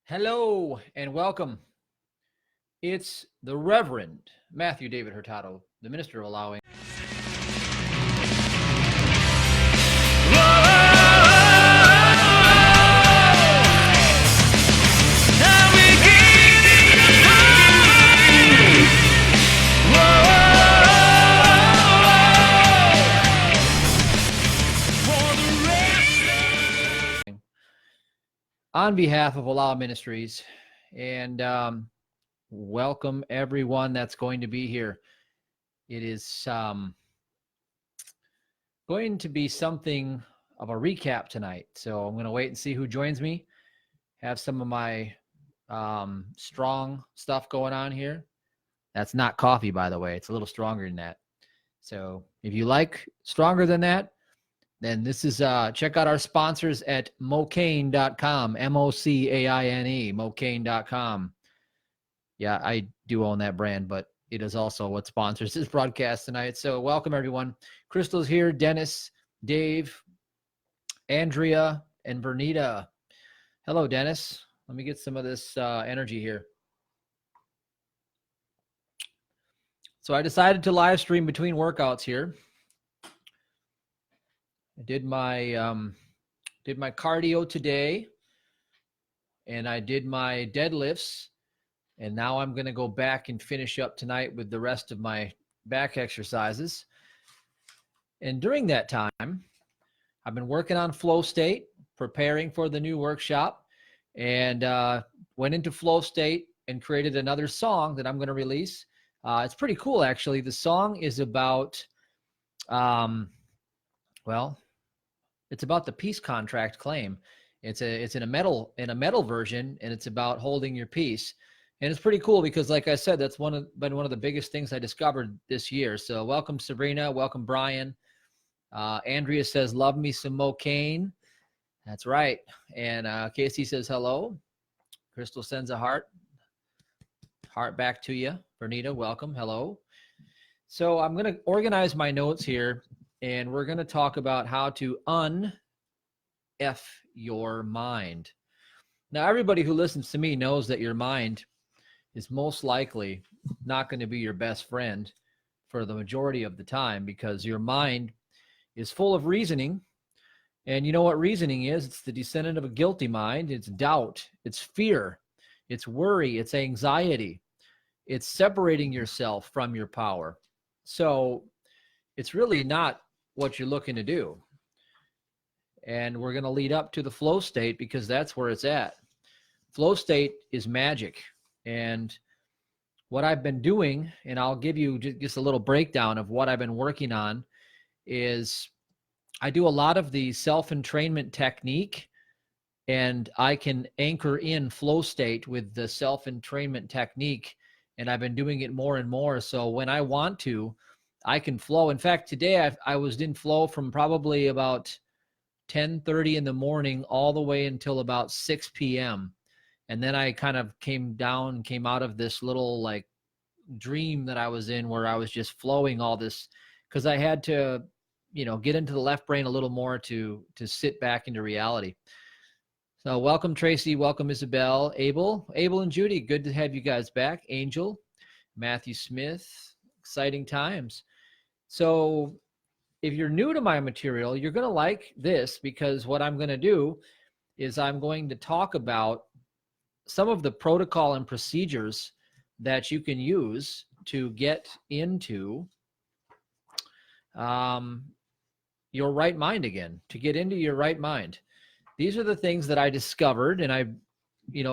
Hello and welcome. It's the Reverend Matthew David Hurtado, the Minister of Allowing. On behalf of Allow Ministries, and welcome everyone that's going to be here. It is going to be something of a recap tonight, so I'm going to wait and see who joins me. Have some of my strong stuff going on here. That's not coffee, by the way. It's a little stronger than that. So if you like stronger than that, then this is, check out our sponsors at mocaine.com, M-O-C-A-I-N-E, mocaine.com. Yeah, I do own that brand, but it is also what sponsors this broadcast tonight. So welcome, everyone. Crystal's here, Dennis, Dave, Andrea, and Bernita. Hello, Dennis. Let me get some of this energy here. So I decided to live stream between workouts here. I did my cardio today, and I did my deadlifts, and now I'm going to go back and finish up tonight with the rest of my back exercises. And during that time, I've been working on flow state, preparing for the new workshop, and went into flow state and created another song that I'm going to release. It's pretty cool, actually. The song is about, well, it's about the peace contract claim. It's in a metal version, and it's about holding your peace. And it's pretty cool because, like I said, that's been one of the biggest things I discovered this year. So welcome, Sabrina. Welcome, Brian. Andrea says, love me some Mocaine. That's right. And Casey says hello. Crystal sends a heart. Heart back to you. Bernita, welcome. Hello. So I'm going to organize my notes here, and we're going to talk about how to UnF your mind. Now, everybody who listens to me knows that your mind is most likely not going to be your best friend for the majority of the time, because your mind is full of reasoning. And you know what reasoning is? It's the descendant of a guilty mind. It's doubt. It's fear. It's worry. It's anxiety. It's separating yourself from your power. So it's really not what you're looking to do. And we're going to lead up to the flow state, because that's where it's at. Flow state is magic. And what I've been doing, and I'll give you just a little breakdown of what I've been working on, is I do a lot of the self-entrainment technique, and I can anchor in flow state with the self-entrainment technique. And I've been doing it more and more. So when I want to, I can flow. In fact, today I was in flow from probably about 10:30 in the morning all the way until about 6 p.m. And then I kind of came out of this little like dream that I was in, where I was just flowing all this, because I had to, get into the left brain a little more to sit back into reality. So welcome, Tracy. Welcome, Isabel. Abel and Judy. Good to have you guys back. Angel, Matthew Smith. Exciting times. So if you're new to my material, you're going to like this, because what I'm going to do is I'm going to talk about some of the protocol and procedures that you can use to get into your right mind again, to get into your right mind. These are the things that I discovered, and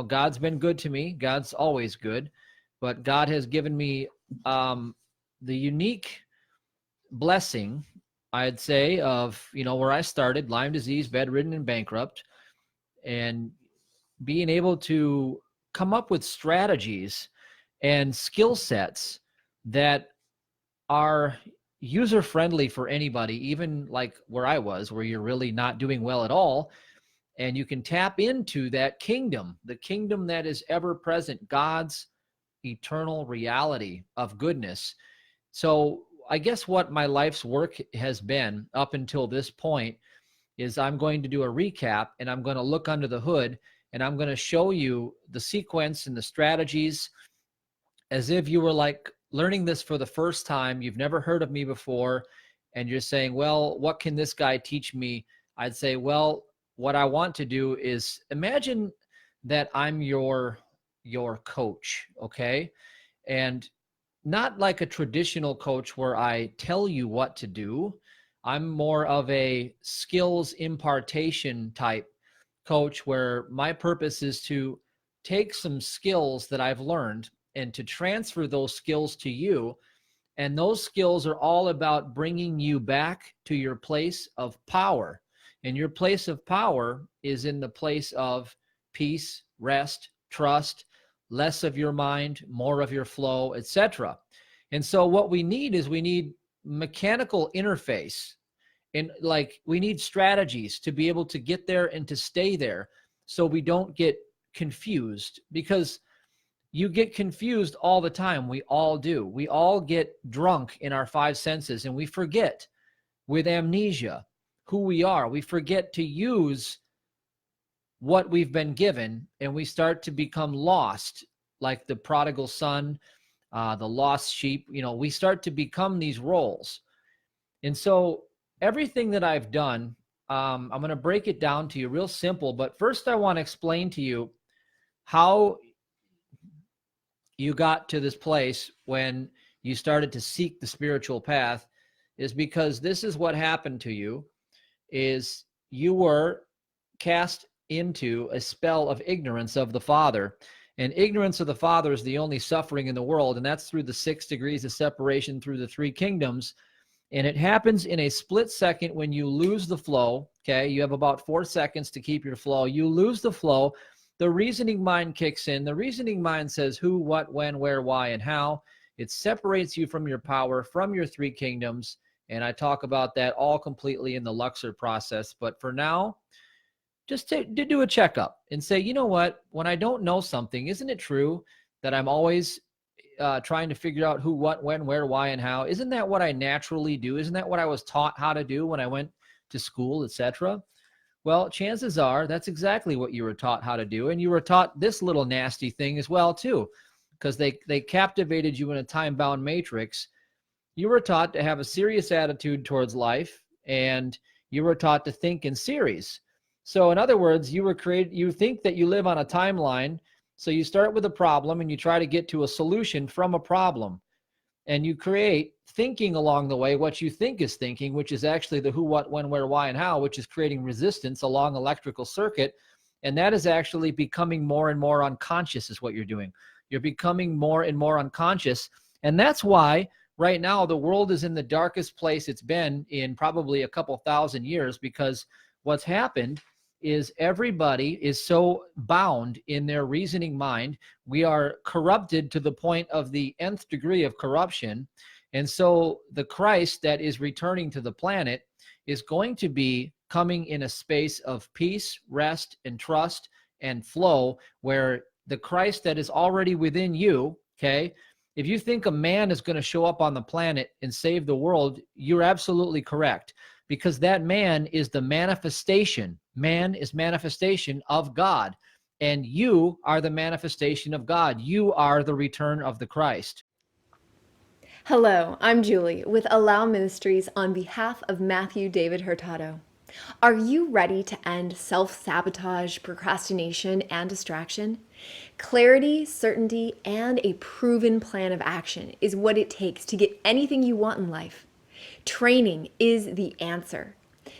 God's been good to me. God's always good, but God has given me the unique blessing, I'd say, of, where I started, Lyme disease, bedridden and bankrupt, and being able to come up with strategies and skill sets that are user-friendly for anybody, even like where I was, where you're really not doing well at all. And you can tap into that kingdom, the kingdom that is ever present, God's eternal reality of goodness. So I guess what my life's work has been up until this point is I'm going to do a recap, and I'm going to look under the hood, and I'm going to show you the sequence and the strategies as if you were like learning this for the first time. You've never heard of me before, and you're saying, well, what can this guy teach me? I'd say, well, what I want to do is imagine that I'm your coach, okay? And not like a traditional coach where I tell you what to do. I'm more of a skills impartation type coach, where my purpose is to take some skills that I've learned and to transfer those skills to you. And those skills are all about bringing you back to your place of power. And your place of power is in the place of peace, rest, trust, less of your mind, more of your flow, etc. And so what we need is we need mechanical interface, and like we need strategies to be able to get there and to stay there, so we don't get confused, because you get confused all the time. We all do. We all get drunk in our five senses, and we forget with amnesia who we are. We forget to use what we've been given, and we start to become lost, like the prodigal son, the lost sheep. You know, we start to become these roles. And so everything that I've done, I'm going to break it down to you real simple. But first, I want to explain to you how you got to this place when you started to seek the spiritual path, is because this is what happened to you. Is you were cast into a spell of ignorance of the Father. And ignorance of the Father is the only suffering in the world, and that's through the 6 degrees of separation through the 3 kingdoms. And it happens in a split second when you lose the flow, okay? You have about 4 seconds to keep your flow. You lose the flow. The reasoning mind kicks in. The reasoning mind says who, what, when, where, why, and how. It separates you from your power, from your 3 kingdoms. And I talk about that all completely in the Luxor process. But for now, just to do a checkup and say, you know what, when I don't know something, isn't it true that I'm always trying to figure out who, what, when, where, why, and how? Isn't that what I naturally do? Isn't that what I was taught how to do when I went to school, etc.? Well, chances are that's exactly what you were taught how to do. And you were taught this little nasty thing as well, too, because they captivated you in a time-bound matrix. You were taught to have a serious attitude towards life, and you were taught to think in series. So in other words, you think that you live on a timeline. So you start with a problem and you try to get to a solution from a problem. And you create thinking along the way, what you think is thinking, which is actually the who, what, when, where, why, and how, which is creating resistance along electrical circuit. And that is actually becoming more and more unconscious is what you're doing. You're becoming more and more unconscious. And that's why right now the world is in the darkest place it's been in probably a couple thousand years, because what's happened is everybody is so bound in their reasoning mind. We are corrupted to the point of the nth degree of corruption. And so the Christ that is returning to the planet is going to be coming in a space of peace, rest, and trust and flow, where the Christ that is already within you, okay? If you think a man is going to show up on the planet and save the world, you're absolutely correct, because that man is the manifestation. Man is manifestation of God, and you are the manifestation of God. You are the return of the Christ. Hello, I'm Julie with Allow Ministries on behalf of Matthew David Hurtado. Are you ready to end self-sabotage, procrastination, and distraction? Clarity, certainty, and a proven plan of action is what it takes to get anything you want in life. Training is the answer.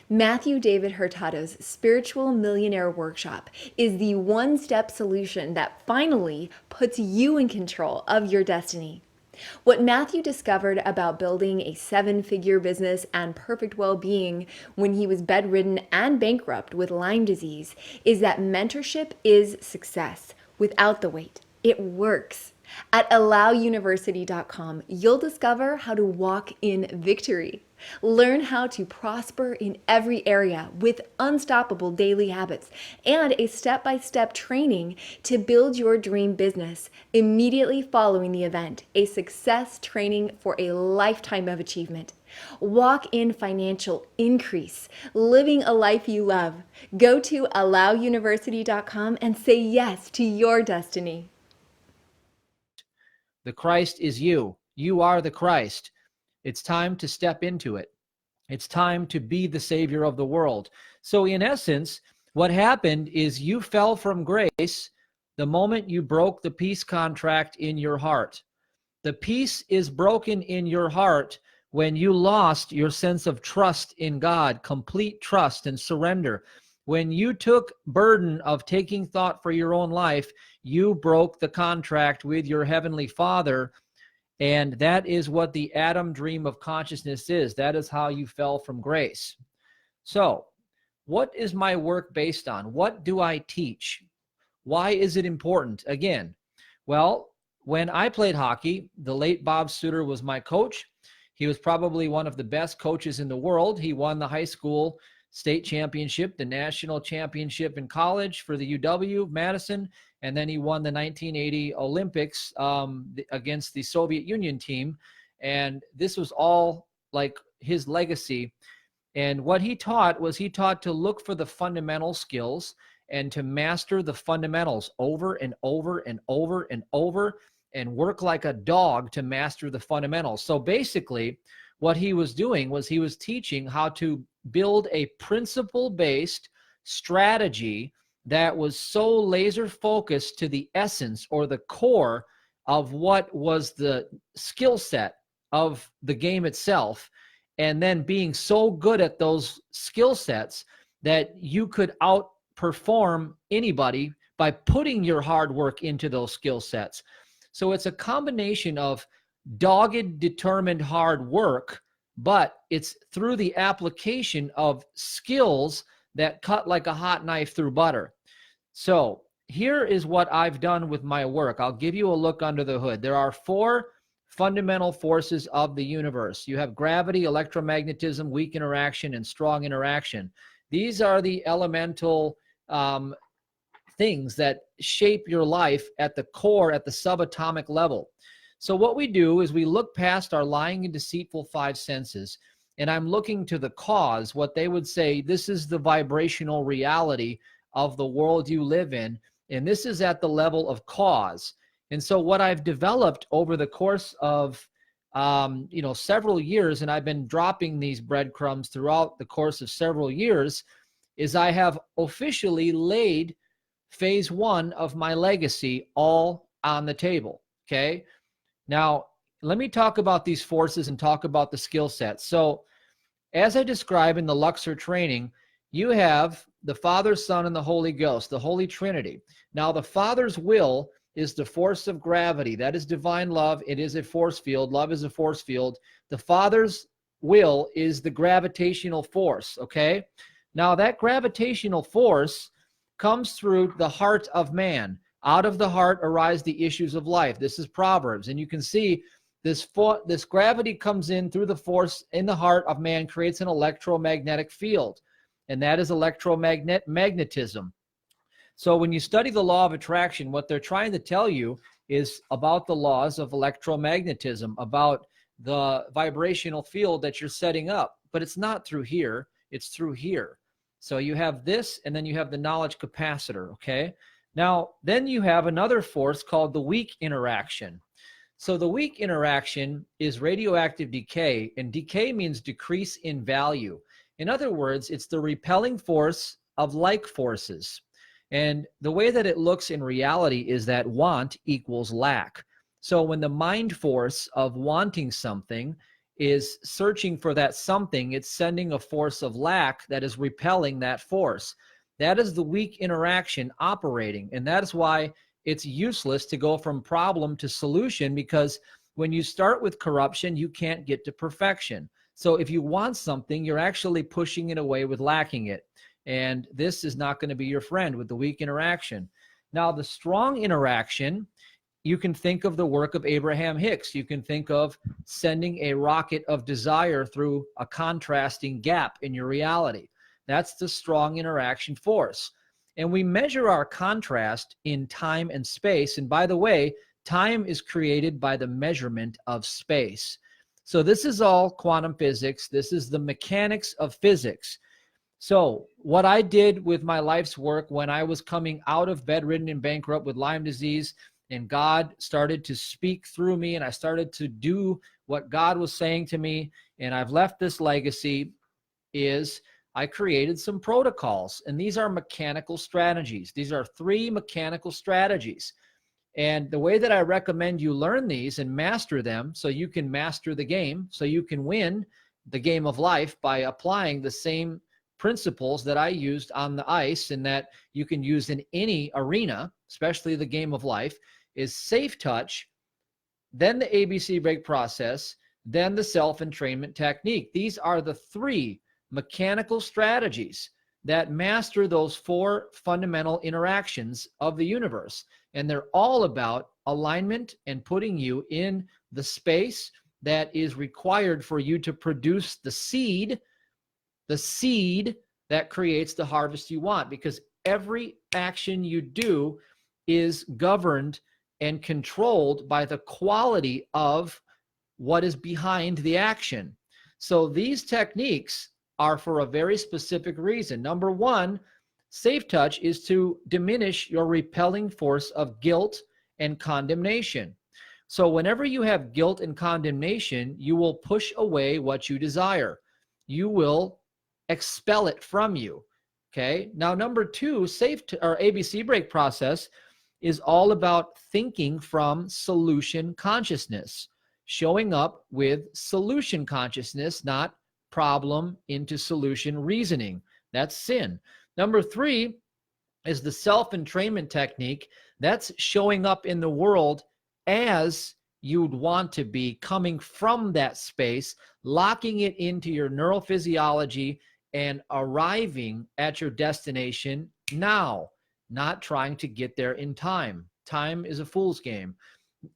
Matthew David Hurtado's Spiritual Millionaire Workshop is the one-step solution that finally puts you in control of your destiny. What Matthew discovered about building a 7-figure business and perfect well-being when he was bedridden and bankrupt with Lyme disease is that mentorship is success without the wait. It works. At allowuniversity.com, you'll discover how to walk in victory. Learn how to prosper in every area with unstoppable daily habits and a step-by-step training to build your dream business immediately following the event, a success training for a lifetime of achievement. Walk in financial increase, living a life you love. Go to allowuniversity.com and say yes to your destiny. The Christ is you. You are the Christ. It's time to step into it. It's time to be the Savior of the world. So in essence, what happened is you fell from grace the moment you broke the peace contract in your heart. The peace is broken in your heart when you lost your sense of trust in God, complete trust and surrender. When you took burden of taking thought for your own life, you broke the contract with your Heavenly Father. And that is what the Adam dream of consciousness is. That is how you fell from grace. So, what is my work based on? What do I teach? Why is it important? Again, well, when I played hockey, the late Bob Suter was my coach. He was probably one of the best coaches in the world. He won the high school state championship, the national championship in college for the UW Madison, and then he won the 1980 Olympics against the Soviet Union team. And this was all like his legacy. And what he taught was he taught to look for the fundamental skills and to master the fundamentals over and over and over and over, and work like a dog to master the fundamentals. So basically, what he was doing was he was teaching how to build a principle-based strategy that was so laser focused to the essence or the core of what was the skill set of the game itself, and then being so good at those skill sets that you could outperform anybody by putting your hard work into those skill sets. So it's a combination of dogged, determined hard work, but it's through the application of skills that cut like a hot knife through butter. So here is what I've done with my work. I'll give you a look under the hood. There are 4 fundamental forces of the universe. You have gravity, electromagnetism, weak interaction, and strong interaction. These are the elemental things that shape your life at the core, at the subatomic level. So what we do is we look past our lying and deceitful 5 senses, and I'm looking to the cause, what they would say, this is the vibrational reality of the world you live in, and this is at the level of cause. And so what I've developed over the course of several years, and I've been dropping these breadcrumbs throughout the course of several years, is I have officially laid phase 1 of my legacy all on the table. Okay. Now, let me talk about these forces and talk about the skill sets. So as I describe in the Luxor training, you have the Father, Son, and the Holy Ghost, the Holy Trinity. Now, the Father's will is the force of gravity. That is divine love. It is a force field. Love is a force field. The Father's will is the gravitational force. Okay. Now, that gravitational force comes through the heart of man. Out of the heart arise the issues of life. This is Proverbs. And you can see this gravity comes in through the force in the heart of man, creates an electromagnetic field. And that is magnetism. So when you study the law of attraction, what they're trying to tell you is about the laws of electromagnetism, about the vibrational field that you're setting up. But it's not through here. It's through here. So you have this, and then you have the knowledge capacitor, okay? Now, then you have another force called the weak interaction. So the weak interaction is radioactive decay, and decay means decrease in value. In other words, it's the repelling force of like forces. And the way that it looks in reality is that want equals lack. So when the mind force of wanting something is searching for that something, it's sending a force of lack that is repelling that force. That is the weak interaction operating. And that is why it's useless to go from problem to solution, because when you start with corruption, you can't get to perfection. So if you want something, you're actually pushing it away with lacking it. And this is not going to be your friend with the weak interaction. Now, the strong interaction, you can think of the work of Abraham Hicks. You can think of sending a rocket of desire through a contrasting gap in your reality. That's the strong interaction force. And we measure our contrast in time and space. And by the way, time is created by the measurement of space. So this is all quantum physics. This is the mechanics of physics. So what I did with my life's work when I was coming out of bedridden and bankrupt with Lyme disease, and God started to speak through me, and I started to do what God was saying to me, and I've left this legacy, is I created some protocols. And these are mechanical strategies. These are 3 mechanical strategies. And the way that I recommend you learn these and master them so you can master the game, so you can win the game of life by applying the same principles that I used on the ice and that you can use in any arena, especially the game of life, is safe touch, then the ABC break process, then the self-entrainment technique. These are the 3 mechanical strategies that master those 4 fundamental interactions of the universe. And they're all about alignment and putting you in the space that is required for you to produce the seed that creates the harvest you want, because every action you do is governed and controlled by the quality of what is behind the action. So these techniques are for a very specific reason. Number 1, safe touch is to diminish your repelling force of guilt and condemnation. So whenever you have guilt and condemnation, you will push away what you desire. You will expel it from you. Okay. Now, number 2, or ABC break process is all about thinking from solution consciousness, showing up with solution consciousness, not problem into solution reasoning. That's sin. Number 3 is the self-entrainment technique. That's showing up in the world as you'd want to be, coming from that space, locking it into your neurophysiology and arriving at your destination now, not trying to get there in time. Time is a fool's game.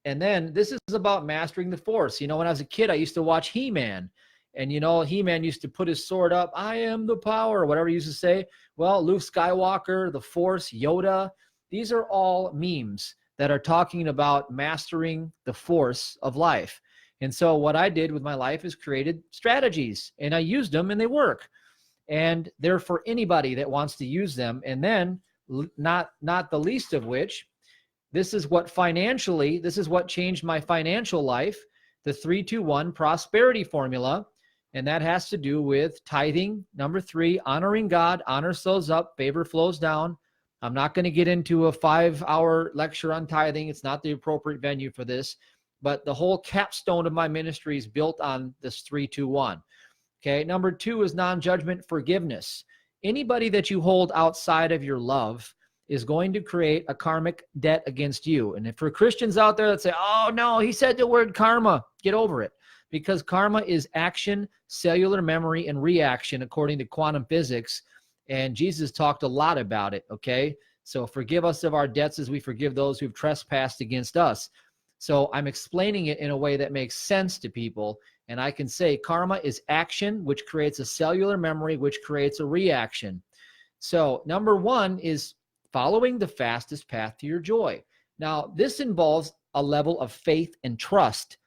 And then this is about mastering the force. You know, when I was a kid, I used to watch He-Man. And, you know, He-Man used to put his sword up. I am the power, whatever he used to say. Well, Luke Skywalker, the Force, Yoda, these are all memes that are talking about mastering the force of life. And so what I did with my life is created strategies, and I used them, and they work. And they're for anybody that wants to use them. And then, not the least of which, this is what changed my financial life, the 3-2-1 prosperity formula. And that has to do with tithing. Number 3, honoring God. Honor sows up, favor flows down. I'm not going to get into a 5-hour lecture on tithing. It's not the appropriate venue for this. But the whole capstone of my ministry is built on this 3-2-1. Okay. Number 2 is non-judgment forgiveness. Anybody that you hold outside of your love is going to create a karmic debt against you. And if for Christians out there that say, oh no, he said the word karma, get over it. Because karma is action, cellular memory, and reaction according to quantum physics. And Jesus talked a lot about it, okay? So forgive us of our debts as we forgive those who've trespassed against us. So I'm explaining it in a way that makes sense to people. And I can say karma is action, which creates a cellular memory, which creates a reaction. So number 1 is following the fastest path to your joy. Now, this involves a level of faith and trust.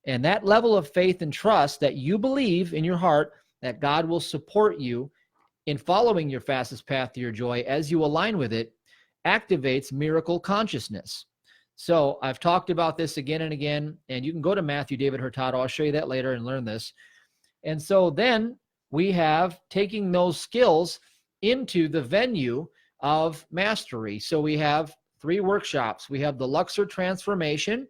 And that level of faith and trust that you believe in your heart that God will support you in following your fastest path to your joy as you align with it activates miracle consciousness. So I've talked about this again and again, and you can go to Matthew David Hurtado. I'll show you that later and learn this. And so then we have taking those skills into the venue of mastery. So we have 3 workshops. We have the Luxor transformation.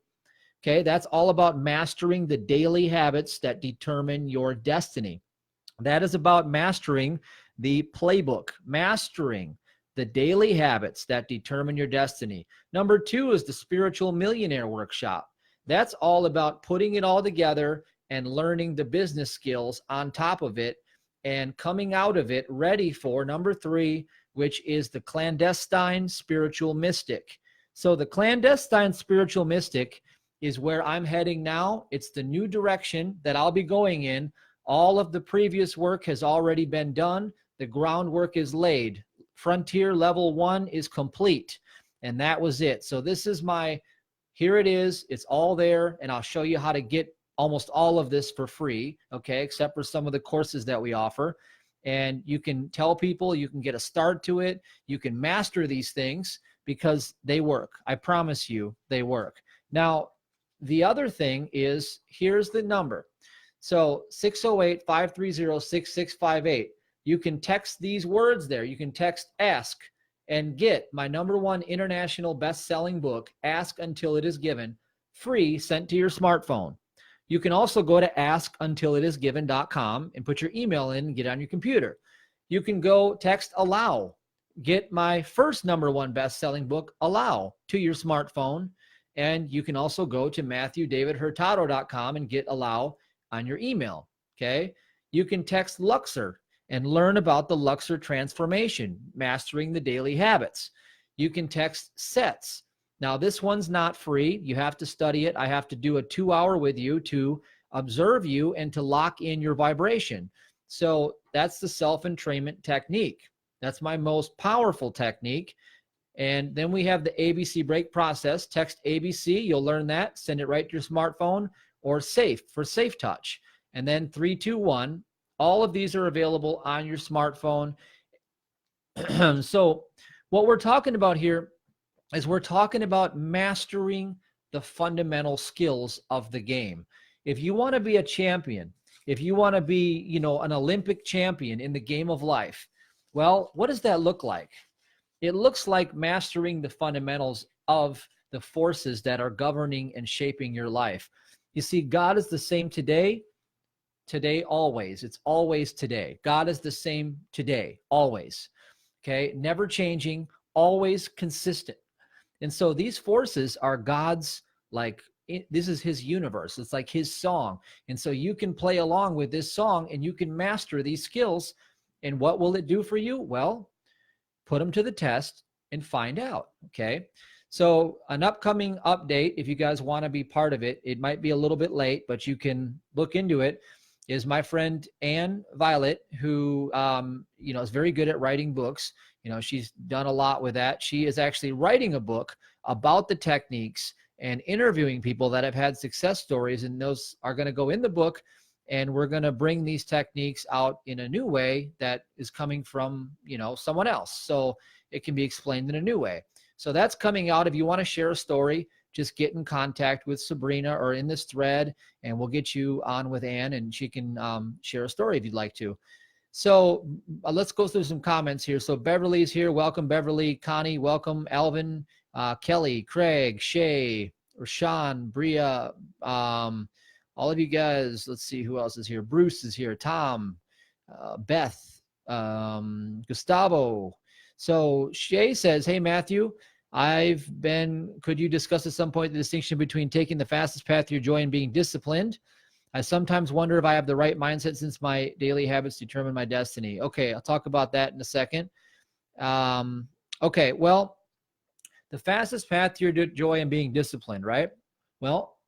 Okay, that's all about mastering the daily habits that determine your destiny. That is about mastering the playbook, mastering the daily habits that determine your destiny. Number 2 is the Spiritual Millionaire Workshop. That's all about putting it all together and learning the business skills on top of it and coming out of it ready for number 3, which is the Clandestine Spiritual Mystic. So the Clandestine Spiritual Mystic is where I'm heading now. It's the new direction that I'll be going in. All of the previous work has already been done. The groundwork is laid. Frontier level 1 is complete. And that was it. So this is here it is. It's all there. And I'll show you how to get almost all of this for free, okay, except for some of the courses that we offer. And you can tell people, you can get a start to it. You can master these things because they work. I promise you they work. Now, the other thing is, here's the number. So 608-530-6658. You can text these words there. You can text ask and get my #1 international best-selling book, Ask Until It Is Given, free, sent to your smartphone. You can also go to askuntilisgiven.com and put your email in and get it on your computer. You can go text allow, get my first #1 best-selling book, Allow, to your smartphone. And you can also go to MatthewDavidHurtado.com and get allow on your email, okay? You can text Luxor and learn about the Luxor transformation, mastering the daily habits. You can text sets. Now, this one's not free. You have to study it. I have to do a 2-hour with you to observe you and to lock in your vibration. So that's the self-entrainment technique. That's my most powerful technique. And then we have the ABC break process. Text ABC, you'll learn that. Send it right to your smartphone, or SAFE for Safe Touch. And then 321. All of these are available on your smartphone. So what we're talking about here is we're talking about mastering the fundamental skills of the game. If you want to be a champion, if you want to be, you know, an Olympic champion in the game of life, well, what does that look like? It looks like mastering the fundamentals of the forces that are governing and shaping your life. You see, God is the same today, always. It's always today. God is the same today, always. Okay, never changing, always consistent. And so these forces are God's, like, this is his universe. It's like his song. And so you can play along with this song and you can master these skills. And what will it do for you? Well, put them to the test and find out, okay? So an upcoming update, if you guys want to be part of it, it might be a little bit late, but you can look into it, is my friend Ann Violet, who, you know, is very good at writing books. You know, she's done a lot with that. She is actually writing a book about the techniques and interviewing people that have had success stories, and those are going to go in the book. And we're going to bring these techniques out in a new way that is coming from, you know, someone else. So it can be explained in a new way. So that's coming out. If you want to share a story, just get in contact with Sabrina or in this thread, and we'll get you on with Ann, and she can share a story if you'd like to. So let's go through some comments here. So Beverly's here. Welcome, Beverly. Connie, welcome. Alvin, Kelly, Craig, Shay, Rashawn, Bria, all of you guys. Let's see who else is here. Bruce is here. Tom, Beth, Gustavo. So Shay says, hey, Matthew, could you discuss at some point the distinction between taking the fastest path to your joy and being disciplined? I sometimes wonder if I have the right mindset since my daily habits determine my destiny. Okay, I'll talk about that in a second. Okay, well, the fastest path to your joy and being disciplined, right? Well,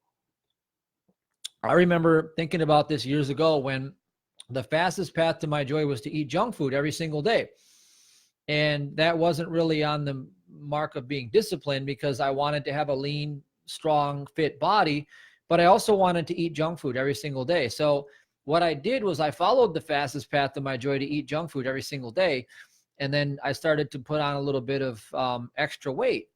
I remember thinking about this years ago when the fastest path to my joy was to eat junk food every single day. And that wasn't really on the mark of being disciplined, because I wanted to have a lean, strong, fit body, but I also wanted to eat junk food every single day. So what I did was I followed the fastest path to my joy to eat junk food every single day. And then I started to put on a little bit of extra weight.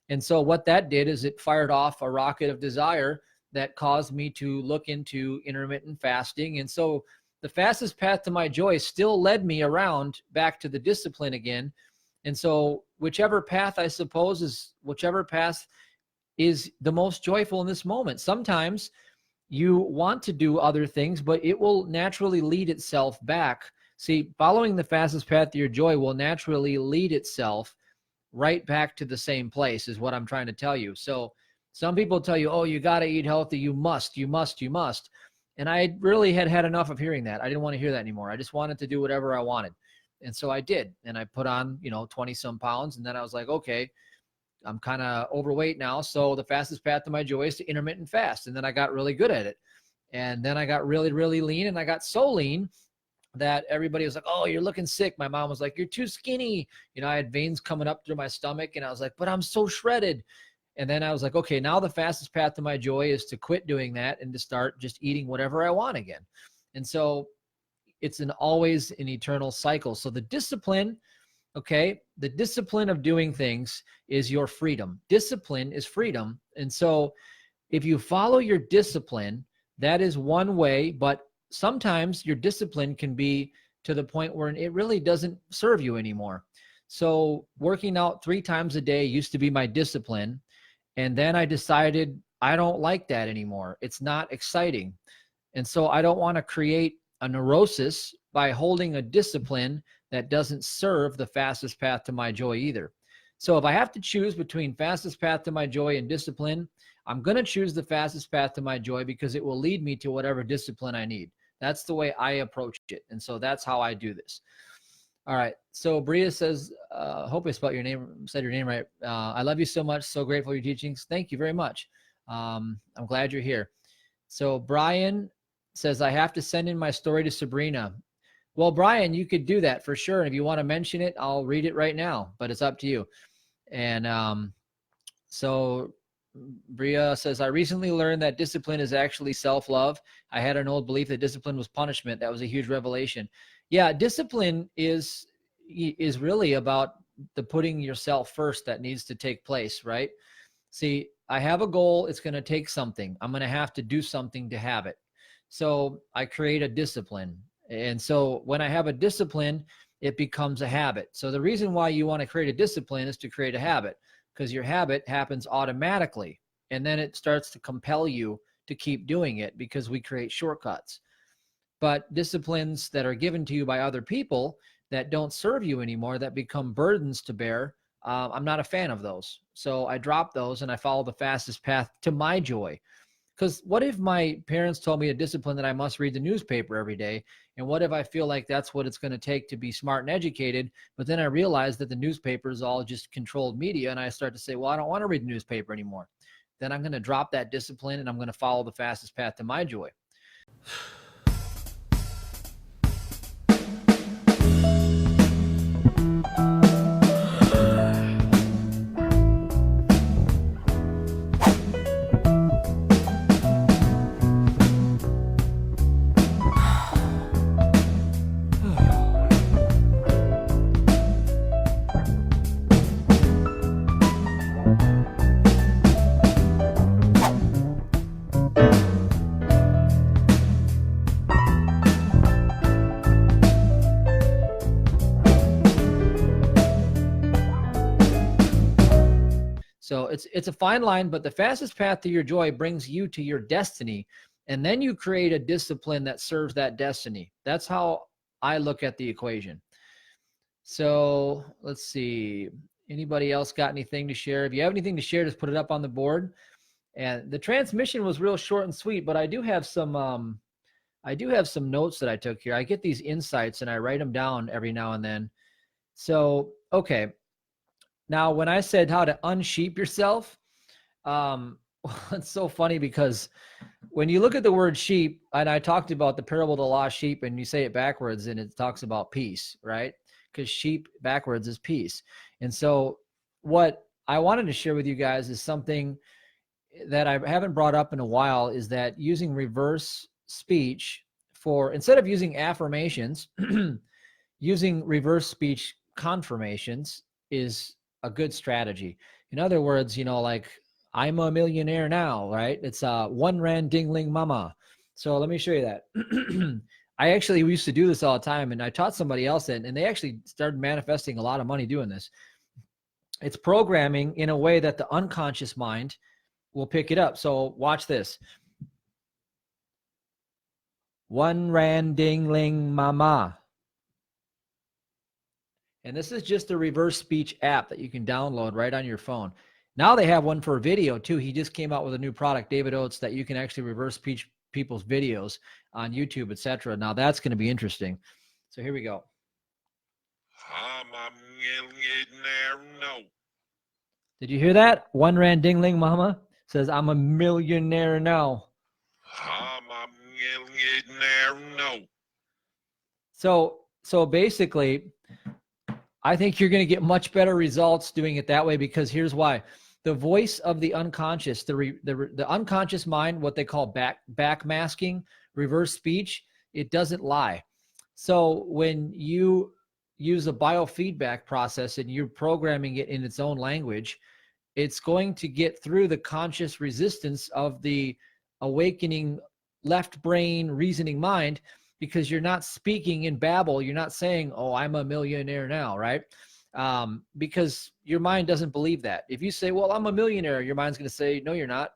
And so what that did is it fired off a rocket of desire that caused me to look into intermittent fasting. And so the fastest path to my joy still led me around back to the discipline again. And so whichever path, I suppose, is whichever path is the most joyful in this moment. Sometimes you want to do other things, but it will naturally lead itself back. See, following the fastest path to your joy will naturally lead itself right back to the same place, is what I'm trying to tell you. So some people tell you, oh, you got to eat healthy. You must. And I really had enough of hearing that. I didn't want to hear that anymore. I just wanted to do whatever I wanted. And so I did. And I put on, 20 some pounds. And then I was like, okay, I'm kind of overweight now. So the fastest path to my joy is to intermittent fast. And then I got really good at it. And then I got really, really lean. And I got so lean that everybody was like, oh, you're looking sick. My mom was like, you're too skinny. I had veins coming up through my stomach. And I was like, but I'm so shredded. And then I was like, okay, now the fastest path to my joy is to quit doing that and to start just eating whatever I want again. And so it's always an eternal cycle. So the discipline, okay, the discipline of doing things is your freedom. Discipline is freedom. And so if you follow your discipline, that is one way, but sometimes your discipline can be to the point where it really doesn't serve you anymore. So working out 3 times a day used to be my discipline. And then I decided I don't like that anymore. It's not exciting. And so I don't want to create a neurosis by holding a discipline that doesn't serve the fastest path to my joy either. So if I have to choose between fastest path to my joy and discipline, I'm going to choose the fastest path to my joy because it will lead me to whatever discipline I need. That's the way I approach it. And so that's how I do this. All right. So Bria says, hope I said your name right. I love you so much. So grateful for your teachings. Thank you very much. I'm glad you're here. So Brian says, I have to send in my story to Sabrina. Well, Brian, you could do that for sure. And if you want to mention it, I'll read it right now, but it's up to you. And so Bria says, I recently learned that discipline is actually self-love. I had an old belief that discipline was punishment. That was a huge revelation. Yeah, discipline is really about the putting yourself first that needs to take place, right? See, I have a goal. It's going to take something. I'm going to have to do something to have it. So I create a discipline. And so when I have a discipline, it becomes a habit. So the reason why you want to create a discipline is to create a habit, because your habit happens automatically. And then it starts to compel you to keep doing it because we create shortcuts. But disciplines that are given to you by other people that don't serve you anymore, that become burdens to bear, I'm not a fan of those. So I drop those and I follow the fastest path to my joy. Because what if my parents told me a discipline that I must read the newspaper every day? And what if I feel like that's what it's going to take to be smart and educated? But then I realize that the newspaper is all just controlled media. And I start to say, well, I don't want to read the newspaper anymore. Then I'm going to drop that discipline and I'm going to follow the fastest path to my joy. So it's a fine line, but the fastest path to your joy brings you to your destiny. And then you create a discipline that serves that destiny. That's how I look at the equation. So let's see. Anybody else got anything to share? If you have anything to share, just put it up on the board. And the transmission was real short and sweet, but I do have some notes that I took here. I get these insights and I write them down every now and then. So, okay. Now, when I said how to unsheep yourself, it's so funny because when you look at the word sheep, and I talked about the parable of the lost sheep, and you say it backwards, and it talks about peace, right? Because sheep backwards is peace. And so what I wanted to share with you guys is something that I haven't brought up in a while, is that using reverse speech instead of using affirmations, using reverse speech confirmations is a good strategy. In other words, like I'm a millionaire now, right? It's one rand dingling mama. So let me show you that. I actually used to do this all the time, and I taught somebody else it, and they actually started manifesting a lot of money doing this. It's programming in a way that the unconscious mind will pick it up. So watch this. One rand dingling mama. And this is just a reverse speech app that you can download right on your phone. Now they have one for video too. He just came out with a new product, David Oates, that you can actually reverse speech people's videos on YouTube, etc. Now that's going to be interesting. So here we go. I'm a millionaire now. Did you hear that? One rand dingling mama says, I'm a millionaire now. I'm a millionaire now. So basically, I think you're going to get much better results doing it that way, because here's why. the voice of the unconscious, the unconscious mind, what they call backmasking, reverse speech, it doesn't lie. So when you use a biofeedback process and you're programming it in its own language, it's going to get through the conscious resistance of the awakening left brain reasoning mind, because you're not speaking in babble. You're not saying, oh, I'm a millionaire now, right? Because your mind doesn't believe that. If you say, well, I'm a millionaire, your mind's going to say, no, you're not.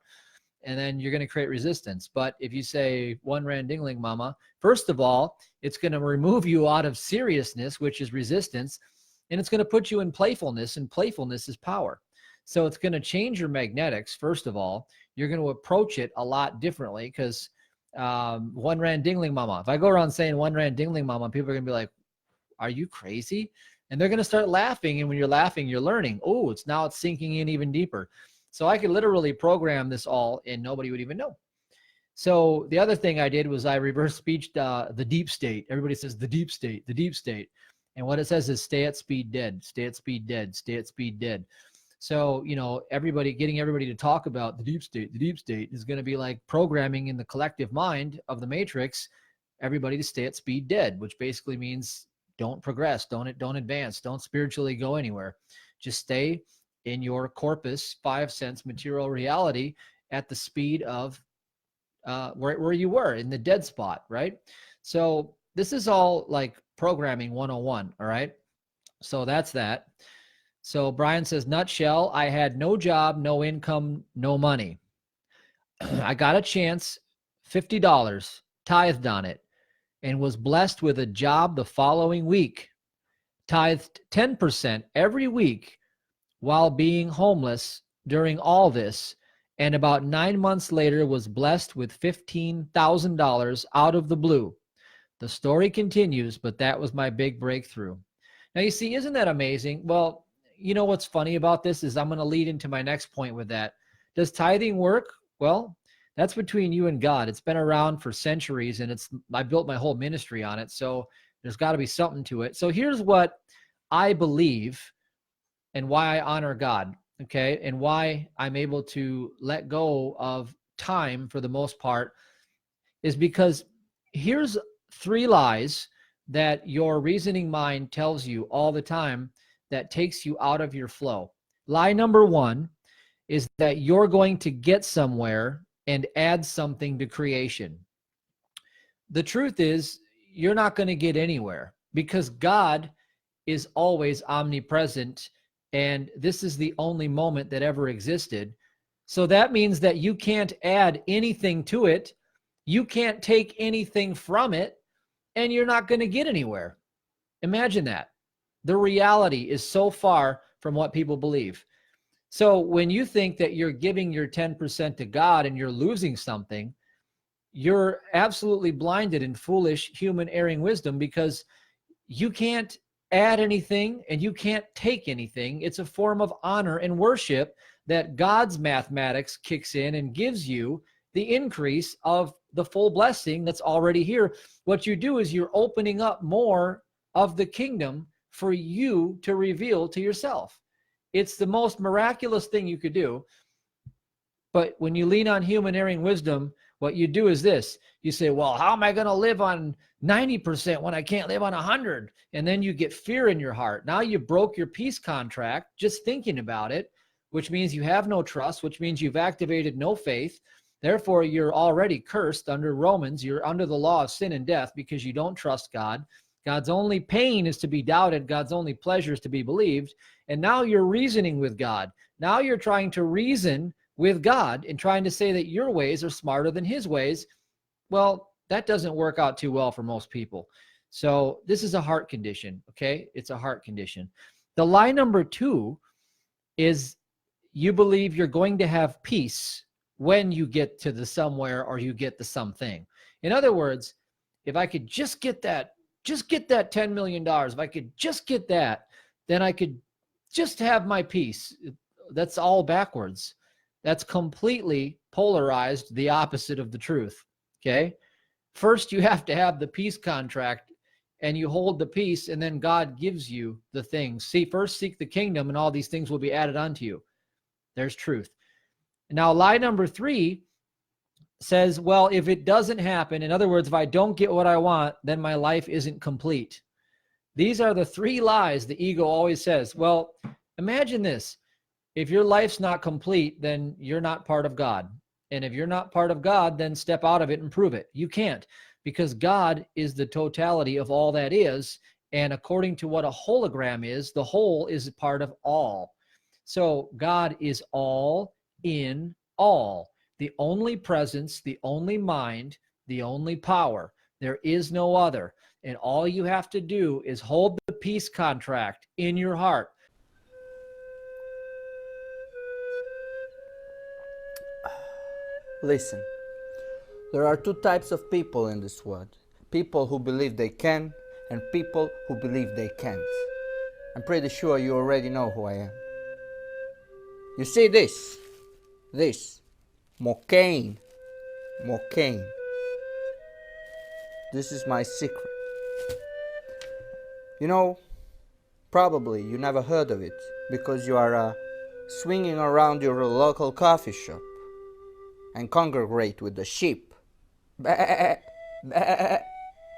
And then you're going to create resistance. But if you say one rand dingling mama, first of all, it's going to remove you out of seriousness, which is resistance. And it's going to put you in playfulness, and playfulness is power. So it's going to change your magnetics. First of all, you're going to approach it a lot differently, because one rand dingling mama, if I go around saying one rand dingling mama, people are going to be like, are you crazy? And they're going to start laughing. And when you're laughing, you're learning. Oh, it's sinking in even deeper. So I could literally program this all and nobody would even know. So the other thing I did was I reverse speeched the deep state. Everybody says the deep state, the deep state. And what it says is stay at speed dead, stay at speed dead, stay at speed dead. So, you know, getting everybody to talk about the deep state is going to be like programming in the collective mind of the matrix, everybody to stay at speed dead, which basically means don't progress, don't advance, don't spiritually go anywhere. Just stay in your corpus, 5 sense material reality at the speed of where you were in the dead spot, right? So this is all like programming 101, all right? So that's that. So Brian says, nutshell, I had no job, no income, no money. I got a chance, $50, tithed on it, and was blessed with a job the following week. Tithed 10% every week while being homeless during all this, and about 9 months later was blessed with $15,000 out of the blue. The story continues, but that was my big breakthrough. Now, you see, isn't that amazing? Well, you know what's funny about this is I'm going to lead into my next point with that. Does tithing work? Well, that's between you and God. It's been around for centuries, and I built my whole ministry on it. So there's got to be something to it. So here's what I believe and why I honor God, okay, and why I'm able to let go of time for the most part is because here's 3 lies that your reasoning mind tells you all the time that takes you out of your flow. Lie number 1 is that you're going to get somewhere and add something to creation. The truth is, you're not going to get anywhere because God is always omnipresent, and this is the only moment that ever existed. So that means that you can't add anything to it. You can't take anything from it, and you're not going to get anywhere. Imagine that. The reality is so far from what people believe. So when you think that you're giving your 10% to God and you're losing something, you're absolutely blinded in foolish human erring wisdom, because you can't add anything and you can't take anything. It's a form of honor and worship that God's mathematics kicks in and gives you the increase of the full blessing that's already here. What you do is you're opening up more of the kingdom for you to reveal to yourself. It's the most miraculous thing you could do. But when you lean on human erring wisdom, what you do is this. You say, well, how am I going to live on 90% when I can't live on 100? And then you get fear in your heart. Now you broke your peace contract just thinking about it, which means you have no trust, which means you've activated no faith. Therefore, you're already cursed under Romans. You're under the law of sin and death because you don't trust God. God's only pain is to be doubted. God's only pleasure is to be believed. And now you're reasoning with God. Now you're trying to reason with God and trying to say that your ways are smarter than his ways. Well, that doesn't work out too well for most people. So this is a heart condition, okay? It's a heart condition. The lie number 2 is you believe you're going to have peace when you get to the somewhere or you get the something. In other words, if I could just get that $10 million, if I could just get that, then I could just have my peace. That's all backwards. That's completely polarized, the opposite of the truth, okay? First, you have to have the peace contract, and you hold the peace, and then God gives you the things. See, first seek the kingdom, and all these things will be added unto you. There's truth. Now, lie number 3 says, well, if it doesn't happen, in other words, if I don't get what I want, then my life isn't complete. These are the 3 lies the ego always says. Well, imagine this. If your life's not complete, then you're not part of God. And if you're not part of God, then step out of it and prove it. You can't, because God is the totality of all that is. And according to what a hologram is, the whole is part of all. So God is all in all. The only presence, the only mind, the only power. There is no other. And all you have to do is hold the peace contract in your heart. Listen, there are 2 types of people in this world. People who believe they can and people who believe they can't. I'm pretty sure you already know who I am. You see this? Mocaine. This is my secret. You know, probably you never heard of it because you are swinging around your local coffee shop and congregate with the sheep. Bah, bah.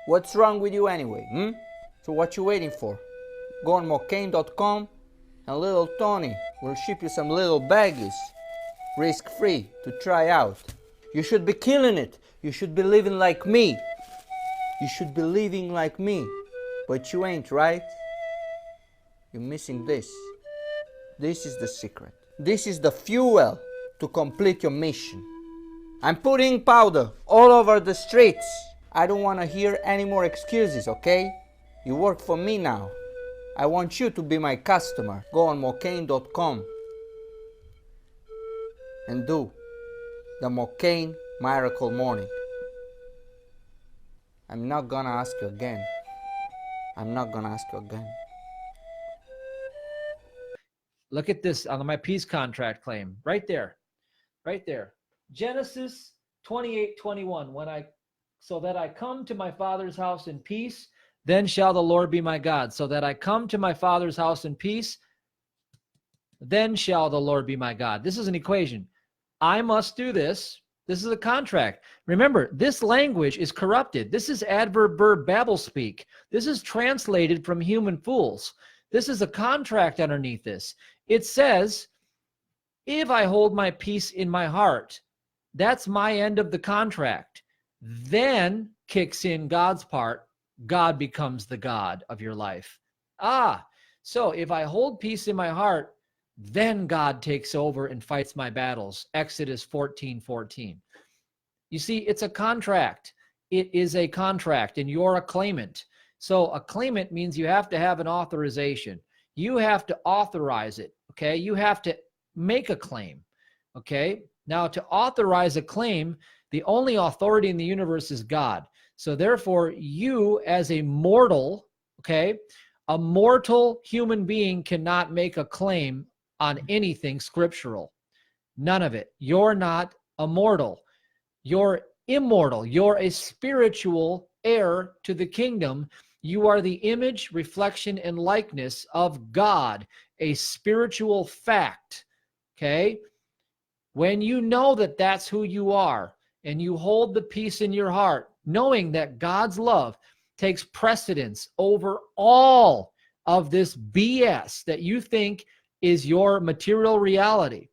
What's wrong with you anyway? So what you waiting for? Go on mocaine.com and little Tony will ship you some little baggies, risk-free, to try out. You should be killing it. You should be living like me. But you ain't, right? You're missing this. This is the secret. This is the fuel to complete your mission. I'm putting powder all over the streets. I don't want to hear any more excuses, okay? You work for me now. I want you to be my customer. Go on mocaine.com and do the Mocaine Miracle Morning. I'm not gonna ask you again. Look at this on my peace contract claim. Right there. Genesis 28:21. So that I come to my Father's house in peace, then shall the Lord be my God. So that I come to my Father's house in peace, then shall the Lord be my God. This is an equation. I must do this. This is a contract. Remember, this language is corrupted. This is adverb verb babble speak. This is translated from human fools. This is a contract underneath this. It says, if I hold my peace in my heart, that's my end of the contract. Then kicks in God's part. God becomes the God of your life. So if I hold peace in my heart, then God takes over and fights my battles. Exodus 14:14. You see, it's a contract. It is a contract, and you're a claimant. So a claimant means you have to have an authorization. You have to authorize it, okay? You have to make a claim, okay? Now, to authorize a claim, the only authority in the universe is God. So therefore, you as a mortal, okay, a mortal human being cannot make a claim on anything scriptural. None of it. You're not a mortal. You're immortal. You're a spiritual heir to the kingdom. You are the image, reflection, and likeness of God, a spiritual fact, okay? When you know that that's who you are, and you hold the peace in your heart, knowing that God's love takes precedence over all of this BS that you think is your material reality,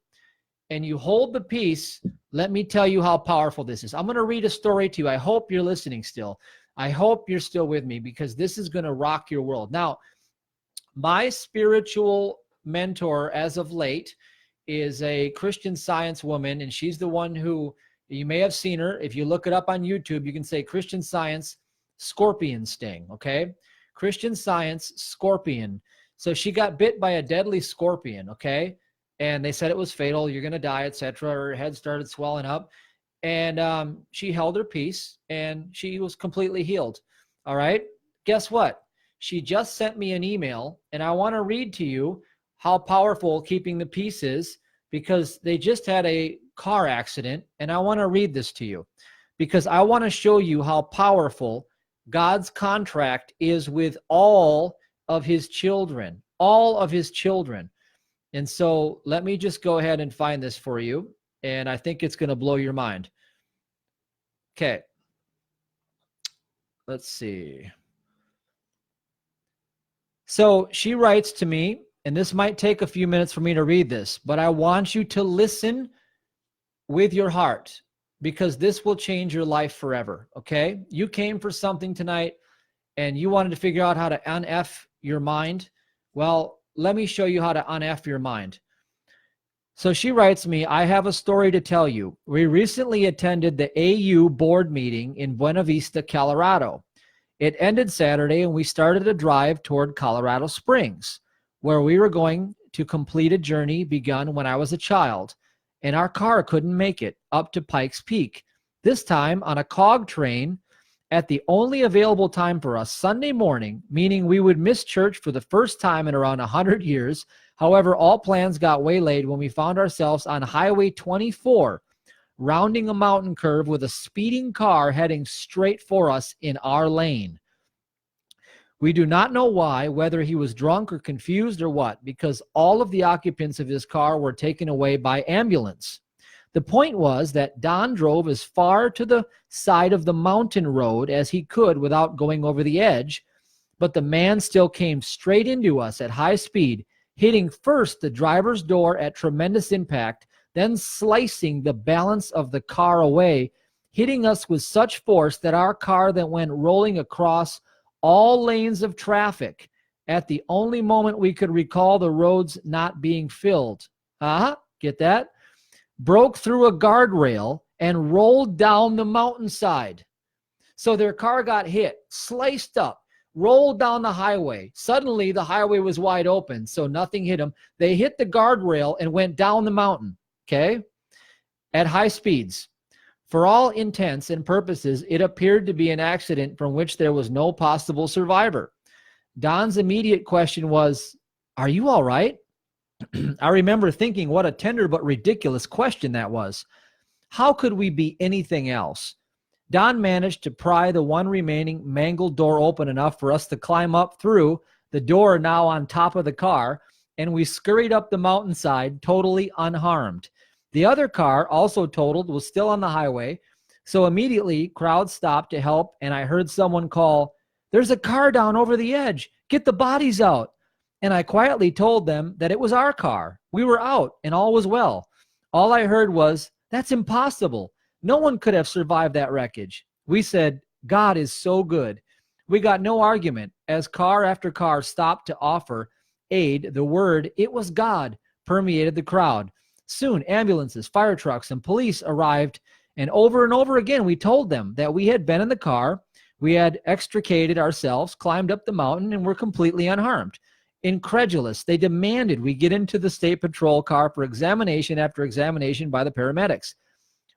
and you hold the peace, let me tell you how powerful this is. I'm going to read a story to you. I hope you're listening still. I hope you're still with me, because this is going to rock your world. Now, my spiritual mentor as of late is a Christian Science woman, and she's the one who, you may have seen her. If you look it up on YouTube, you can say Christian Science scorpion sting, okay? Christian Science scorpion. So she got bit by a deadly scorpion, okay? And they said it was fatal. You're going to die, etc. Her head started swelling up. And she held her peace, and she was completely healed. All right? Guess what? She just sent me an email, and I want to read to you how powerful keeping the peace is, because they just had a car accident, and I want to read this to you because I want to show you how powerful God's contract is with all of his children, all of his children. And so let me just go ahead and find this for you. And I think it's going to blow your mind. Okay. Let's see. So she writes to me, and this might take a few minutes for me to read this, but I want you to listen with your heart, because this will change your life forever. Okay. You came for something tonight and you wanted to figure out how to UnF your mind. Well, let me show you how to UnF your mind. So she writes me, I have a story to tell you. We recently attended the AU board meeting in Buena Vista, Colorado. It ended Saturday and we started a drive toward Colorado Springs, where we were going to complete a journey begun when I was a child, and our car couldn't make it up to Pikes Peak, this time on a cog train at the only available time for us, Sunday morning, meaning we would miss church for the first time in around 100 years. However, all plans got waylaid when we found ourselves on Highway 24, rounding a mountain curve with a speeding car heading straight for us in our lane. We do not know why, whether he was drunk or confused or what, because all of the occupants of his car were taken away by ambulance. The point was that Don drove as far to the side of the mountain road as he could without going over the edge, but the man still came straight into us at high speed, hitting first the driver's door at tremendous impact, then slicing the balance of the car away, hitting us with such force that our car then went rolling across all lanes of traffic at the only moment we could recall the roads not being filled. Get that? Broke through a guardrail and rolled down the mountainside. So their car got hit, sliced up, rolled down the highway. Suddenly the highway was wide open, so nothing hit them. They hit the guardrail and went down the mountain, okay, at high speeds. For all intents and purposes, it appeared to be an accident from which there was no possible survivor. Don's immediate question was, "Are you all right?" I remember thinking what a tender but ridiculous question that was. How could we be anything else? Don managed to pry the one remaining mangled door open enough for us to climb up through the door now on top of the car, and we scurried up the mountainside totally unharmed. The other car, also totaled, was still on the highway, so immediately crowd stopped to help, and I heard someone call, "There's a car down over the edge. Get the bodies out." And I quietly told them that it was our car. We were out and all was well. All I heard was, "That's impossible. No one could have survived that wreckage." We said, "God is so good." We got no argument. As car after car stopped to offer aid, the word, "It was God," permeated the crowd. Soon ambulances, fire trucks, and police arrived, and over again we told them that we had been in the car, we had extricated ourselves, climbed up the mountain, and were completely unharmed. Incredulous, they demanded we get into the state patrol car for examination after examination by the paramedics.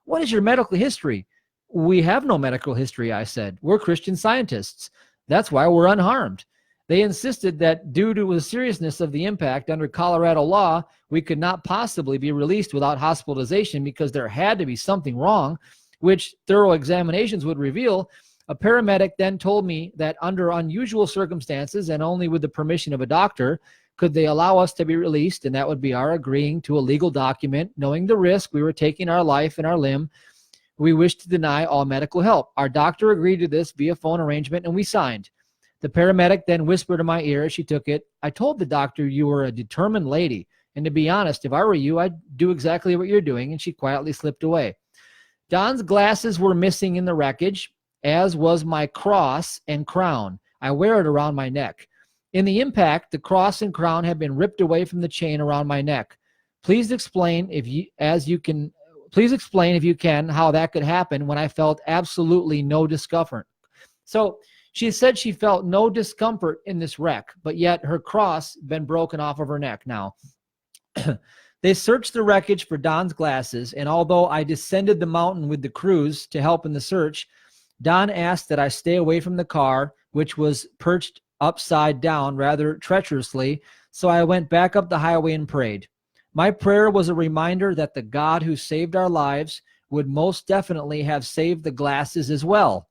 "What is your medical history?" "We have no medical history," I said. "We're Christian Scientists. That's why we're unharmed." They insisted that due to the seriousness of the impact under Colorado law, we could not possibly be released without hospitalization because there had to be something wrong, which thorough examinations would reveal. A paramedic then told me that under unusual circumstances and only with the permission of a doctor could they allow us to be released, and that would be our agreeing to a legal document, knowing the risk we were taking our life and our limb. We wished to deny all medical help. Our doctor agreed to this via phone arrangement, and we signed. The paramedic then whispered in my ear as she took it, "I told the doctor you were a determined lady, and to be honest, if I were you, I'd do exactly what you're doing," and she quietly slipped away. Don's glasses were missing in the wreckage, as was my cross and crown. I wear it around my neck. In the impact, the cross and crown have been ripped away from the chain around my neck. Please explain if you can how that could happen when I felt absolutely no discomfort. So she said she felt no discomfort in this wreck, but yet her cross been broken off of her neck now. They searched the wreckage for Don's glasses, and although I descended the mountain with the crews to help in the search, Don asked that I stay away from the car, which was perched upside down rather treacherously, so I went back up the highway and prayed. My prayer was a reminder that the God who saved our lives would most definitely have saved the glasses as well.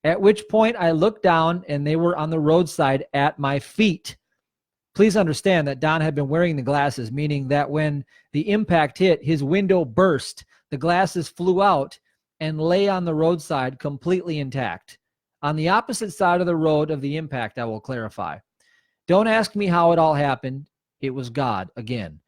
At which point I looked down and they were on the roadside at my feet. Please understand that Don had been wearing the glasses, meaning that when the impact hit, his window burst, the glasses flew out and lay on the roadside completely intact. On the opposite side of the road of the impact, I will clarify. Don't ask me how it all happened. It was God again.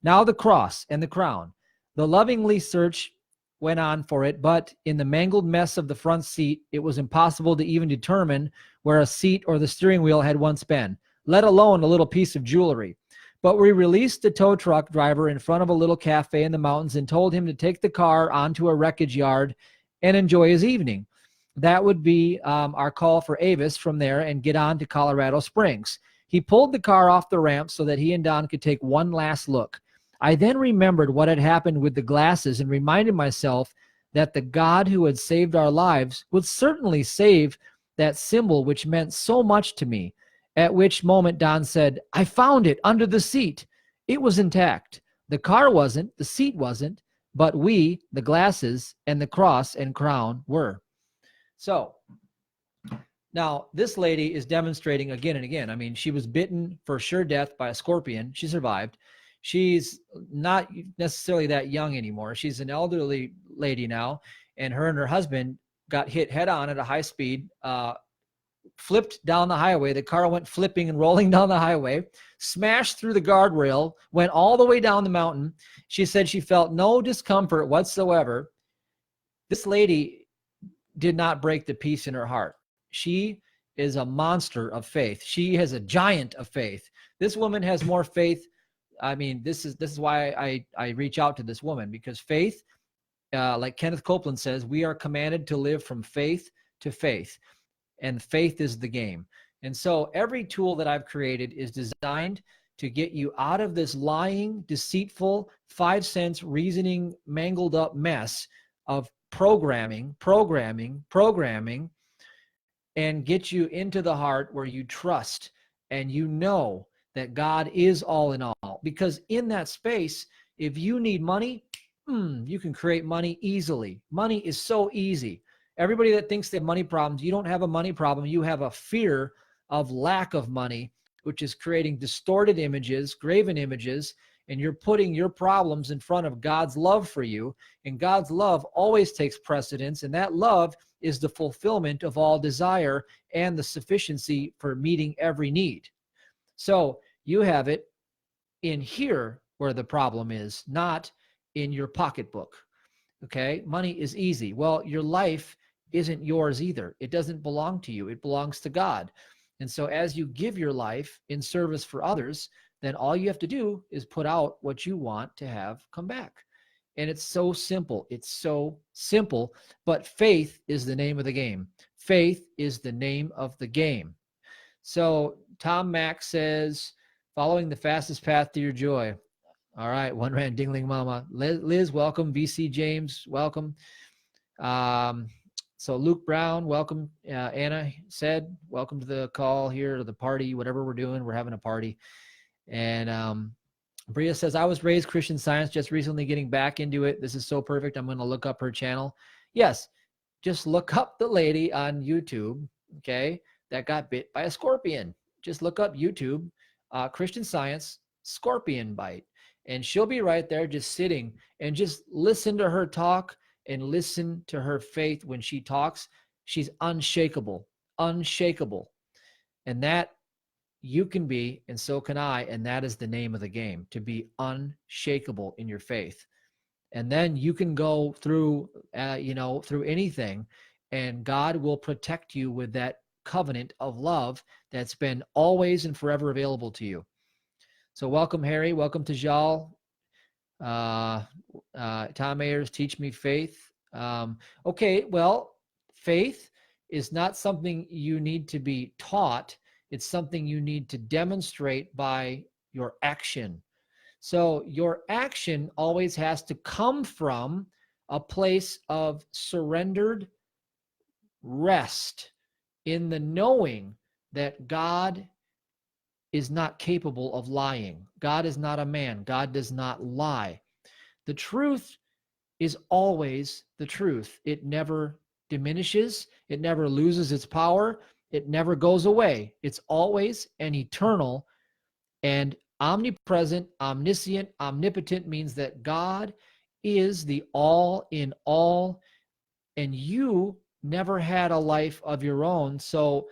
Now the cross and the crown. The lovingly search went on for it, but in the mangled mess of the front seat, it was impossible to even determine where a seat or the steering wheel had once been, let alone a little piece of jewelry. But we released the tow truck driver in front of a little cafe in the mountains and told him to take the car onto a wreckage yard and enjoy his evening. That would be our call for Avis from there and get on to Colorado Springs. He pulled the car off the ramp so that he and Don could take one last look. I then remembered what had happened with the glasses and reminded myself that the God who had saved our lives would certainly save that symbol which meant so much to me. At which moment Don said, I found it under the seat. It was intact. The car wasn't, the seat wasn't, but we, the glasses and the cross and crown were. So now this lady is demonstrating again and again. I mean, she was bitten for sure death by a scorpion. She survived. She's not necessarily that young anymore. She's an elderly lady now, and her husband got hit head on at a high speed, flipped down the highway. The car went flipping and rolling down the highway, smashed through the guardrail, went all the way down the mountain. She said she felt no discomfort whatsoever. This lady did not break the peace in her heart. She is a monster of faith. She has a giant of faith. This woman has more faith. I mean, this is why I reach out to this woman, because faith, like Kenneth Copeland says, we are commanded to live from faith to faith, and faith is the game. And so every tool that I've created is designed to get you out of this lying, deceitful, 5 cents reasoning, mangled up mess of programming, and get you into the heart where you trust and you know that God is all in all. Because in that space, if you need money, you can create money easily. Money is so easy. Everybody that thinks they have money problems, you don't have a money problem. You have a fear of lack of money, which is creating distorted images, graven images, and you're putting your problems in front of God's love for you. And God's love always takes precedence, and that love is the fulfillment of all desire and the sufficiency for meeting every need. So you have it in here where the problem is, not in your pocketbook. Okay, money is easy. Well, your life isn't yours either. It doesn't belong to you. It belongs to God. And so as you give your life in service for others, then all you have to do is put out what you want to have come back. And it's so simple. It's so simple, but faith is the name of the game. Faith is the name of the game. So Tom Mack says, following the fastest path to your joy. All right, One Rand Dingling Mama. Liz, welcome. VC James, welcome. So Luke Brown, welcome. Anna said, welcome to the call here, to the party, whatever we're doing, we're having a party. And Bria says, I was raised Christian Science, just recently getting back into it. This is so perfect. I'm going to look up her channel. Yes, just look up the lady on YouTube, okay, that got bit by a scorpion. Just look up YouTube, Christian Science, scorpion bite. And she'll be right there just sitting, and just listen to her talk and listen to her faith when she talks. She's unshakable, unshakable. And that you can be, and so can I, and that is the name of the game, to be unshakable in your faith. And then you can go through, through anything, and God will protect you with that covenant of love that's been always and forever available to you. So welcome, Harry. Welcome to Jal. Tom Ayers, teach me faith. Okay, well, faith is not something you need to be taught. It's something you need to demonstrate by your action. So your action always has to come from a place of surrendered rest in the knowing that God is not capable of lying. God is not a man. God does not lie. The truth is always the truth. It never diminishes. It never loses its power. It never goes away. It's always an eternal And omnipresent, omniscient, omnipotent means that God is the all in all, and you never had a life of your own. So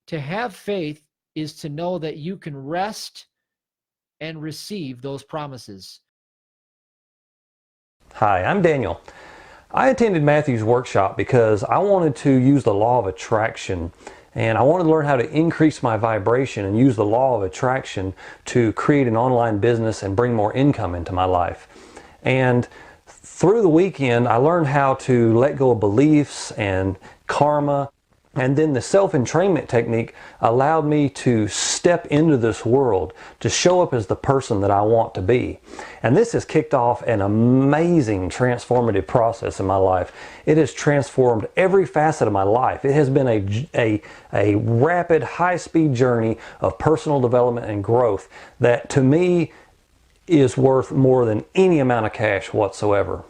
to have faith is to know that you can rest and receive those promises. Hi, I'm Daniel. I attended Matthew's workshop because I wanted to use the law of attraction, and I wanted to learn how to increase my vibration and use the law of attraction to create an online business and bring more income into my life. And through the weekend, I learned how to let go of beliefs and karma. And then the self-entrainment technique allowed me to step into this world, to show up as the person that I want to be. And this has kicked off an amazing transformative process in my life. It has transformed every facet of my life. It has been a rapid, high-speed journey of personal development and growth that to me is worth more than any amount of cash whatsoever.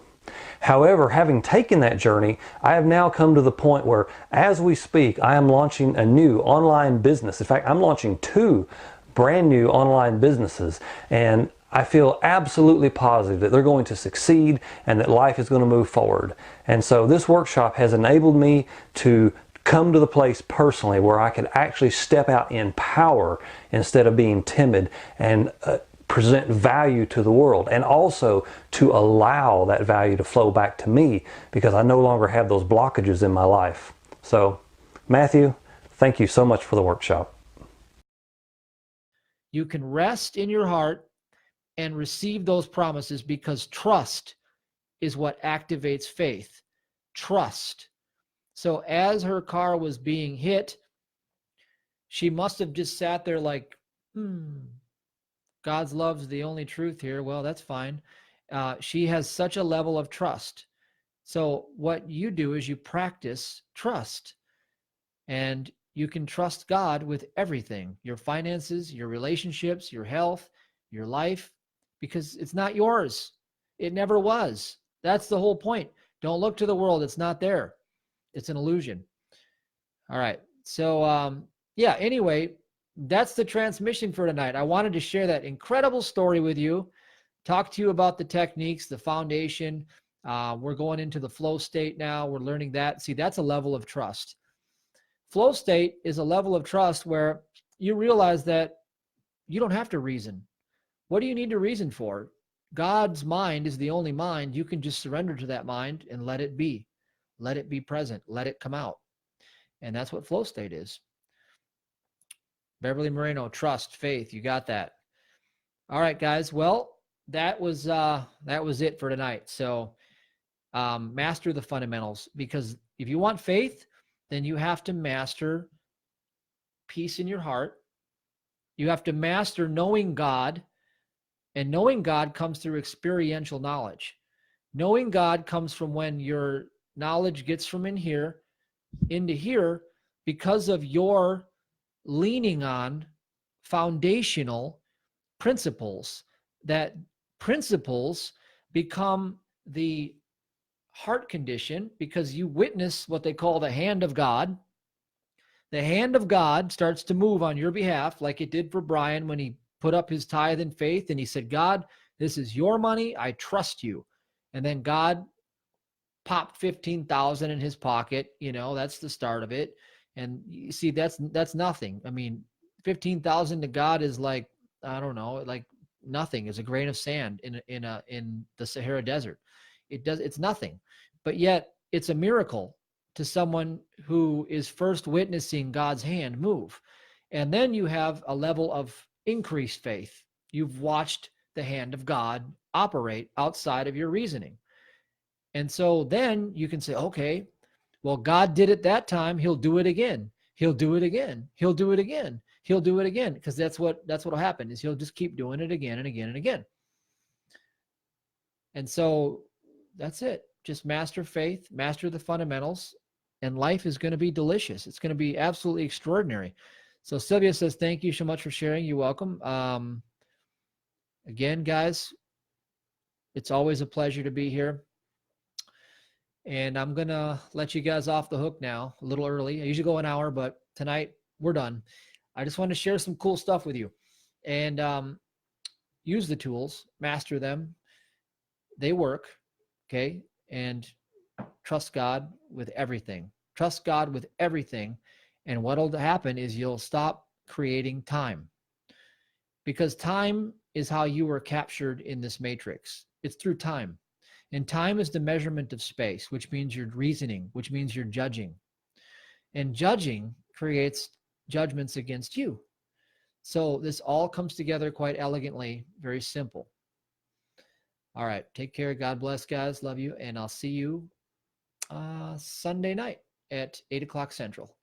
However, having taken that journey, I have now come to the point where, as we speak, I am launching a new online business. In fact, I'm launching 2 brand new online businesses, and I feel absolutely positive that they're going to succeed and that life is going to move forward. And so this workshop has enabled me to come to the place personally where I can actually step out in power instead of being timid and present value to the world, and also to allow that value to flow back to me because I no longer have those blockages in my life. So, Matthew, thank you so much for the workshop. You can rest in your heart and receive those promises because trust is what activates faith. Trust. So as her car was being hit, she must have just sat there like, God's love's the only truth here. Well, that's fine. She has such a level of trust. So what you do is you practice trust, and you can trust God with everything, your finances, your relationships, your health, your life, because it's not yours. It never was. That's the whole point. Don't look to the world. It's not there. It's an illusion. All right. So, yeah, anyway, that's the transmission for tonight. I wanted to share that incredible story with you, talk to you about the techniques, the foundation. We're going into the flow state now. We're learning that. See, that's a level of trust. Flow state is a level of trust where you realize that you don't have to reason. What do you need to reason for? God's mind is the only mind. You can just surrender to that mind and let it be. Let it be present. Let it come out. And that's what flow state is. Beverly Moreno, trust, faith. You got that. All right, guys. Well, that was it for tonight. So master the fundamentals, because if you want faith, then you have to master peace in your heart. You have to master knowing God, and knowing God comes through experiential knowledge. Knowing God comes from when your knowledge gets from in here into here because of your leaning on foundational principles. That principles become the heart condition because you witness what they call the hand of God. The hand of God starts to move on your behalf, like it did for Brian when he put up his tithe in faith and he said, God, this is your money. I trust you. And then God popped 15,000 in his pocket. You know, that's the start of it. And you see, that's nothing. I mean, 15,000 to God is like, I don't know, like nothing. Is a grain of sand in the Sahara Desert. It's nothing, but yet it's a miracle to someone who is first witnessing God's hand move. And then you have a level of increased faith. You've watched the hand of God operate outside of your reasoning. And so then you can say, okay, well, God did it that time. He'll do it again. He'll do it again. He'll do it again. He'll do it again. Because that's what'll happen is he'll just keep doing it again and again and again. And so that's it. Just master faith, master the fundamentals, and life is going to be delicious. It's going to be absolutely extraordinary. So Sylvia says, thank you so much for sharing. You're welcome. Again, guys, it's always a pleasure to be here. And I'm going to let you guys off the hook now, a little early. I usually go an hour, but tonight we're done. I just want to share some cool stuff with you. and use the tools, master them. They work, okay? And trust God with everything. Trust God with everything. And what'll happen is you'll stop creating time, because time is how you were captured in this matrix. It's through time. And time is the measurement of space, which means you're reasoning, which means you're judging. And judging creates judgments against you. So this all comes together quite elegantly, very simple. All right, take care. God bless, guys. Love you. And I'll see you Sunday night at 8 o'clock Central.